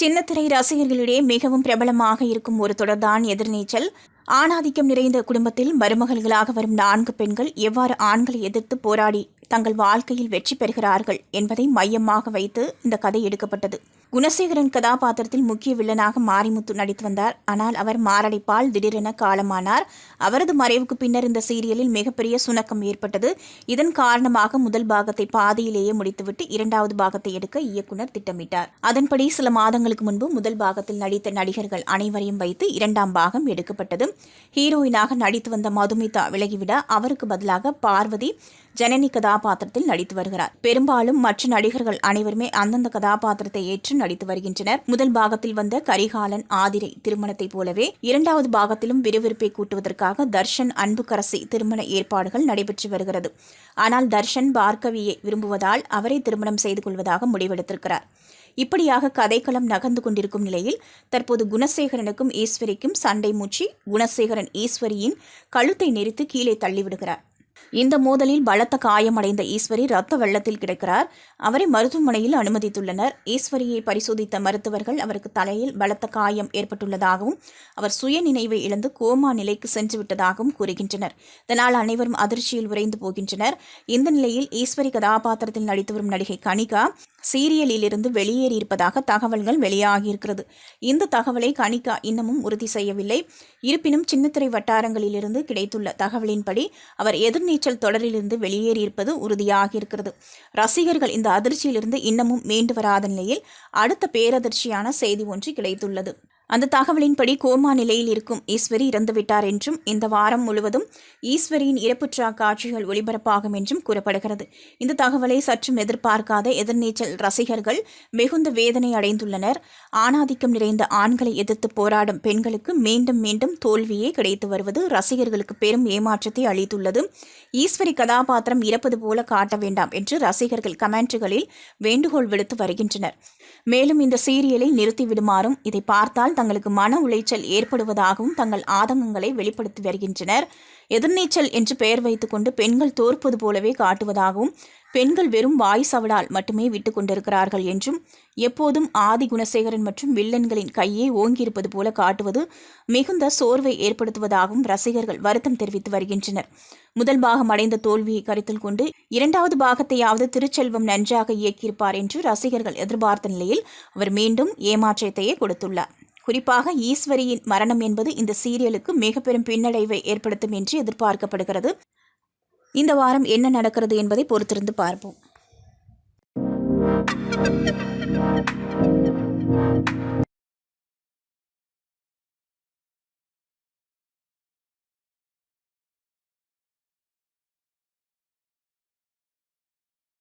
சின்னத்திரை ரசிகர்களிடையே மிகவும் பிரபலமாக இருக்கும் ஒரு தொடர்தான் எதிர்நீச்சல். ஆணாதிக்கம் நிறைந்த குடும்பத்தில் மருமகள்களாக வரும் 4 பெண்கள் எவ்வாறு ஆண்களை எதிர்த்து போராடி தங்கள் வாழ்க்கையில் வெற்றி பெறுகிறார்கள் என்பதை மையமாக வைத்து இந்த கதை எடுக்கப்பட்டது. குணசேகரன் கதாபாத்திரத்தில் முக்கிய வில்லனாக மாரிமுத்து நடித்து வந்தார். ஆனால் அவர் மாரடைப்பால் திடீரென காலமானார். அவரது மறைவுக்கு பின்னர் இந்த சீரியலில் மிகப்பெரிய சுணக்கம் ஏற்பட்டது. இதன் காரணமாக முதல் பாகத்தை பாதியிலேயே முடித்துவிட்டு 2வது பாகத்தை எடுக்க இயக்குனர் திட்டமிட்டார். அதன்படி சில மாதங்களுக்கு முன்பு முதல் பாகத்தில் நடித்த நடிகர்கள் அனைவரையும் வைத்து 2ஆம் பாகம் எடுக்கப்பட்டது. ஹீரோயினாக நடித்து வந்த மதுமிதா விலகிவிட அவருக்கு பதிலாக பார்வதி ஜனனி கதாபாத்திரத்தில் நடித்து வருகிறார். பெரும்பாலும் மற்ற நடிகர்கள் அனைவருமே அந்தந்த கதாபாத்திரத்தை ஏற்று நடித்து வருகின்றனர். முதல் பாகத்தில் வந்த கரிகாலன் ஆதிரை திருமணத்தைப் போலவே 2வது பாகத்திலும் விறுவிறுப்பை கூட்டுவதற்காக தர்ஷன் அன்புக்கரசி திருமண ஏற்பாடுகள் நடைபெற்று வருகிறது. ஆனால் தர்ஷன் பார்கவியை விரும்புவதால் அவரை திருமணம் செய்து கொள்வதாக முடிவெடுத்திருக்கிறார். இப்படியாக கதைக்களம் நகர்ந்து கொண்டிருக்கும் நிலையில் தற்போது குணசேகரனுக்கும் ஈஸ்வரிக்கும் சண்டை மூச்சு குணசேகரன் ஈஸ்வரியின் கழுத்தை நெரித்து கீழே தள்ளிவிடுகிறார். இந்த மோதலில் பலத்த காயமடைந்த ஈஸ்வரி இரத்த வெள்ளத்தில் கிடக்கிறார். அவரை மருத்துவமனையில் அனுமதித்துள்ளனர். ஈஸ்வரியை பரிசோதித்த மருத்துவர்கள் அவருக்கு தலையில் பலத்த காயம் ஏற்பட்டுள்ளதாகவும் அவர் சுய நினைவை இழந்து கோமா நிலைக்கு சென்று விட்டதாகவும் கூறுகின்றனர். இதனால் அனைவரும் அதிர்ச்சியில் உறைந்து போகின்றனர். இந்த நிலையில் ஈஸ்வரி கதாபாத்திரத்தில் நடித்து வரும் நடிகை கனிகா சீரியலிலிருந்து வெளியேறியிருப்பதாக தகவல்கள் வெளியாகியிருக்கிறது. இந்த தகவலை கனிகா இன்னமும் உறுதி செய்யவில்லை. இருப்பினும் சின்னத்திரை வட்டாரங்களிலிருந்து கிடைத்துள்ள தகவலின்படி அவர் எதிர்நீச்சல் தொடரிலிருந்து வெளியேறியிருப்பது உறுதியாகியிருக்கிறது. ரசிகர்கள் இந்த அதிர்ச்சியிலிருந்து இன்னமும் மீண்டு வராத நிலையில் அடுத்த பேரதிர்ச்சியான செய்தி ஒன்று கிடைத்துள்ளது. அந்த தகவலின்படி கோமா நிலையில் இருக்கும் ஈஸ்வரி இறந்துவிட்டார் என்றும் இந்த வாரம் முழுவதும் ஈஸ்வரியின் இறப்புற்றா காட்சிகள் ஒளிபரப்பாகும் என்றும் கூறப்படுகிறது. இந்த தகவலை சற்றும் எதிர்பார்க்காத எதிர்நீச்சல் ரசிகர்கள் மிகுந்த வேதனை அடைந்துள்ளனர். ஆணாதிக்கம் நிறைந்த ஆண்களை எதிர்த்து போராடும் பெண்களுக்கு மீண்டும் மீண்டும் தோல்வியே கிடைத்து வருவது ரசிகர்களுக்கு பெரும் ஏமாற்றத்தை அளித்துள்ளது. ஈஸ்வரி கதாபாத்திரம் இறப்பது போல காட்ட வேண்டாம் என்று ரசிகர்கள் கமெண்ட்டுகளில் வேண்டுகோள் விடுத்து வருகின்றனர். மேலும் இந்த சீரியலை நிறுத்திவிடுமாறும் இதை பார்த்தால் தங்களுக்கு மன உளைச்சல் ஏற்படுவதாகவும் தங்கள் ஆதங்கங்களை வெளிப்படுத்தி வருகின்றனர். எதிர்நீச்சல் என்று பெயர் வைத்துக்கொண்டு பெண்கள் தோற்பது போலவே காட்டுவதாகவும் பெண்கள் வெறும் வாய் சவடால் மட்டுமே விட்டு கொண்டிருக்கிறார்கள் என்றும் எப்போதும் ஆதி குணசேகரன் மற்றும் வில்லன்களின் கையே ஓங்கியிருப்பது போல காட்டுவது மிகுந்த சோர்வை ஏற்படுத்துவதாகவும் ரசிகர்கள் வருத்தம் தெரிவித்து வருகின்றனர். முதல் பாகம் அடைந்த தோல்வியை கருத்தில் கொண்டு 2வது பாகத்தையாவது திருச்செல்வம் நன்றாக இயக்கியிருப்பார் என்று ரசிகர்கள் எதிர்பார்த்த நிலையில் அவர் மீண்டும் ஏமாற்றத்தையே கொடுத்துள்ளார். குறிப்பாக ஈஸ்வரியின் மரணம் என்பது இந்த சீரியலுக்கு மிக பெரும் பின்னடைவை ஏற்படுத்தும் என்று எதிர்பார்க்கப்படுகிறது. இந்த வாரம் என்ன நடக்கிறது என்பதை பொறுத்திருந்து பார்ப்போம்.